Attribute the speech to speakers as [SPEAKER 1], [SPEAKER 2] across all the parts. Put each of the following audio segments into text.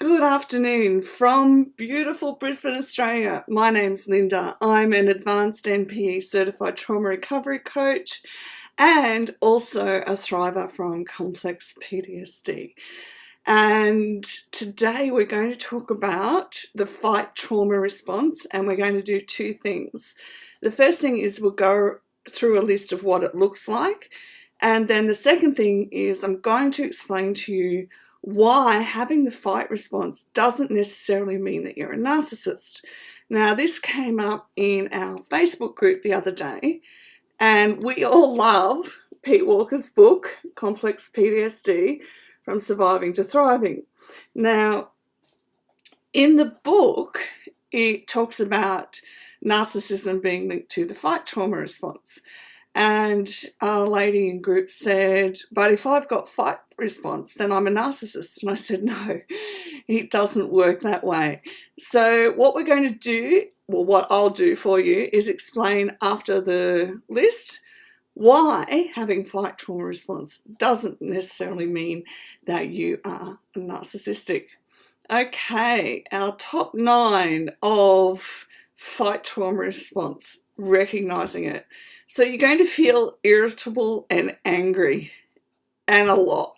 [SPEAKER 1] Good afternoon from beautiful Brisbane, Australia. My name's Linda. I'm an advanced NPE certified trauma recovery coach and also a thriver from complex PTSD. And today we're going to talk about the fight trauma response, and we're going to do two things. The first thing is we'll go through a list of what it looks like. And then the second thing is I'm going to explain to you why having the fight response doesn't necessarily mean that you're a narcissist. Now, this came up in our Facebook group the other day, and we all love Pete Walker's book, Complex PTSD, From Surviving to Thriving. Now, in the book, it talks about narcissism being linked to the fight trauma response. And a lady in group said, but if I've got fight response, then I'm a narcissist. And I said, no, it doesn't work that way. So what we're going to do, well, what I'll do for you is explain after the list why having fight trauma response doesn't necessarily mean that you are narcissistic. Okay, our top 9 of fight trauma response, recognizing it. So you're going to feel irritable and angry, and a lot,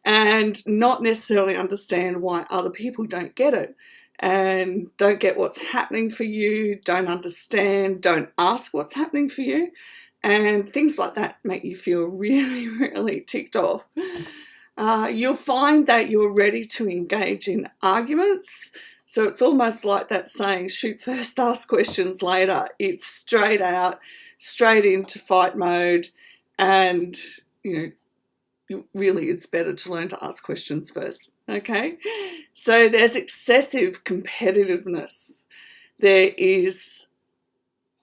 [SPEAKER 1] and not necessarily understand why other people don't get it and don't get what's happening for you, don't understand, don't ask what's happening for you, and things like that make you feel really, really ticked off. You'll find that you're ready to engage in arguments. So it's almost like that saying, shoot first, ask questions later. It's straight out, straight into fight mode, and really it's better to learn to ask questions first. Okay, so there's excessive competitiveness. There is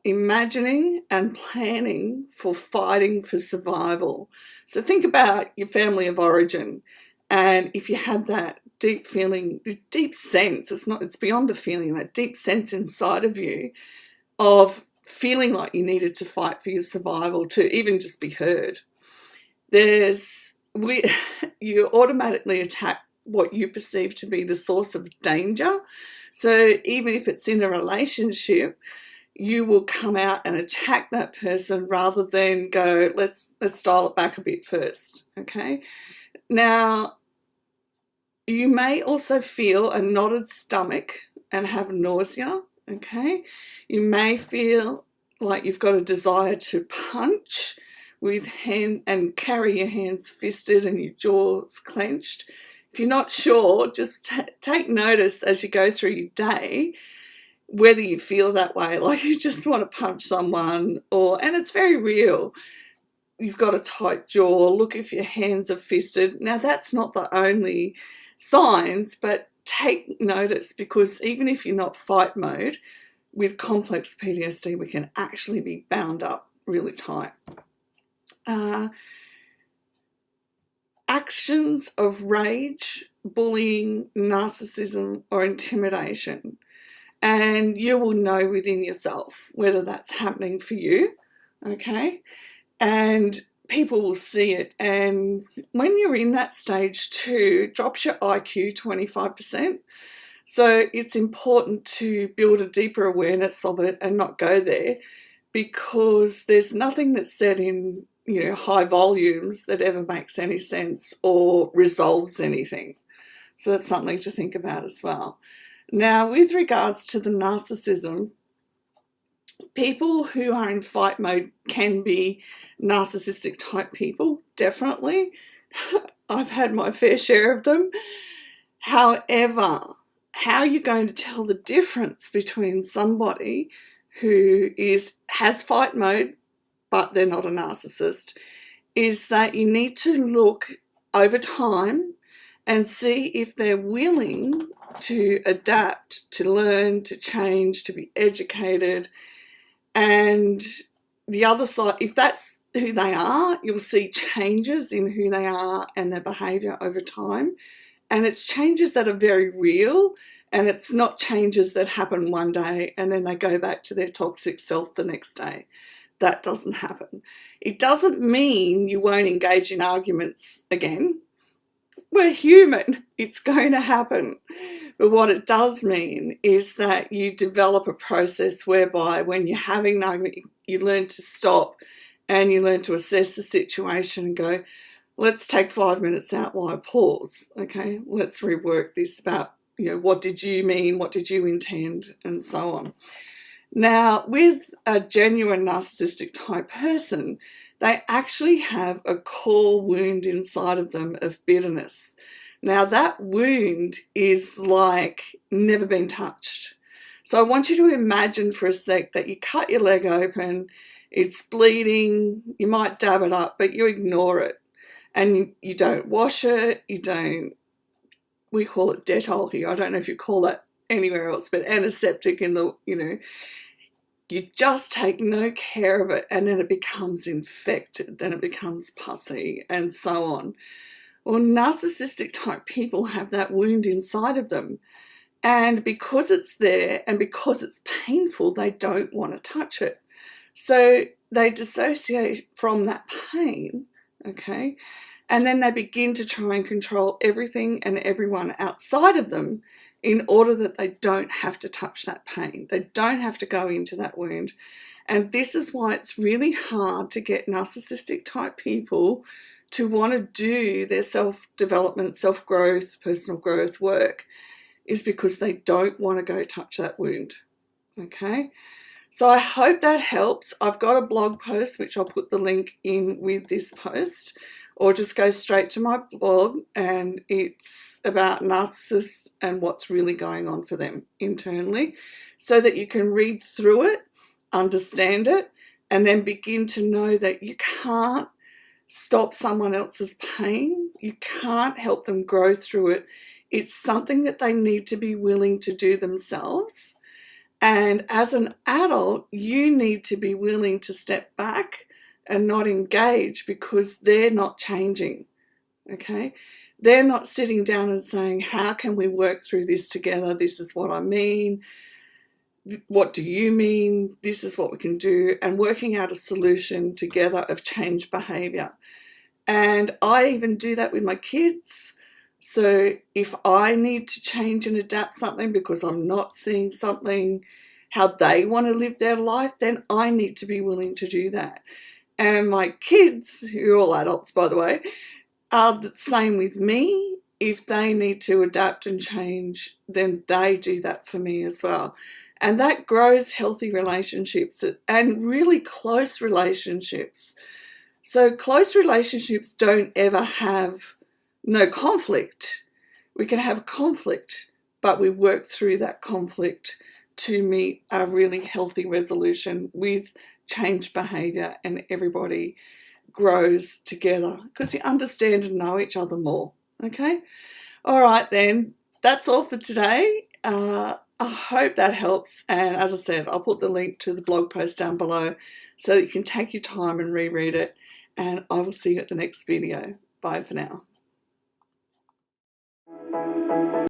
[SPEAKER 1] imagining and planning for fighting for survival. So think about your family of origin, and if you had that deep feeling, deep sense, it's beyond a feeling, that deep sense inside of you of feeling like you needed to fight for your survival, to even just be heard. You automatically attack what you perceive to be the source of danger. So even if it's in a relationship, you will come out and attack that person rather than go, let's dial it back a bit first. Okay. Now, you may also feel a knotted stomach and have nausea. Okay. You may feel like you've got a desire to punch and carry your hands fisted and your jaws clenched. If you're not sure, just take notice as you go through your day whether you feel that way, like you just want to punch someone, and it's very real. You've got a tight jaw, look if your hands are fisted. Now, that's not the only signs, but take notice, because even if you're not fight mode, with complex PTSD, we can actually be bound up really tight. Actions of rage, bullying, narcissism, or intimidation. And you will know within yourself whether that's happening for you, okay? And people will see it. And when you're in that stage 2, drops your IQ 25%. So it's important to build a deeper awareness of it and not go there, because there's nothing that's said in high volumes that ever makes any sense or resolves anything. So that's something to think about as well. Now, with regards to the narcissism, people who are in fight mode can be narcissistic type people, definitely. I've had my fair share of them. However, how you're going to tell the difference between somebody who has fight mode but they're not a narcissist is that you need to look over time and see if they're willing to adapt, to learn, to change, to be educated. And the other side, if that's who they are, you'll see changes in who they are and their behaviour over time. And it's changes that are very real, and it's not changes that happen one day and then they go back to their toxic self the next day. That doesn't happen. It doesn't mean you won't engage in arguments again. We're human. It's going to happen. But what it does mean is that you develop a process whereby when you're having an argument, you learn to stop and you learn to assess the situation and go, let's take 5 minutes out while I pause. Okay, let's rework this about, what did you mean? What did you intend? And so on. Now, with a genuine narcissistic type person, they actually have a core wound inside of them of bitterness. Now, that wound is like never been touched. So I want you to imagine for a sec that you cut your leg open, it's bleeding, you might dab it up, but you ignore it. And you don't wash it, we call it Dettol here, I don't know if you call that anywhere else, but antiseptic in the, you just take no care of it, and then it becomes infected, then it becomes pussy, and so on. Well, narcissistic type people have that wound inside of them, and because it's there and because it's painful, they don't want to touch it. So they dissociate from that pain, okay? And then they begin to try and control everything and everyone outside of them in order that they don't have to touch that pain. They don't have to go into that wound. And this is why it's really hard to get narcissistic type people to want to do their self-development, self-growth, personal growth work, is because they don't want to go touch that wound, okay? So I hope that helps. I've got a blog post, which I'll put the link in with this post, or just go straight to my blog, and it's about narcissists and what's really going on for them internally, so that you can read through it, understand it, and then begin to know that you can't stop someone else's pain. You can't help them grow through it. It's something that they need to be willing to do themselves. And as an adult, you need to be willing to step back and not engage, because they're not changing, okay? They're not sitting down and saying, how can we work through this together? This is what I mean. What do you mean? This is what we can do, and working out a solution together of change behavior. And I even do that with my kids. So if I need to change and adapt something because I'm not seeing something, how they want to live their life, then I need to be willing to do that. And my kids, who are all adults by the way, are the same with me. If they need to adapt and change, then they do that for me as well. And that grows healthy relationships and really close relationships. So close relationships don't ever have no conflict. We can have conflict, but we work through that conflict to meet a really healthy resolution with change behavior, and everybody grows together because you understand and know each other more, okay? All right then, that's all for today. I hope that helps, and as I said, I'll put the link to the blog post down below so that you can take your time and reread it, and I will see you at the next video. Bye for now.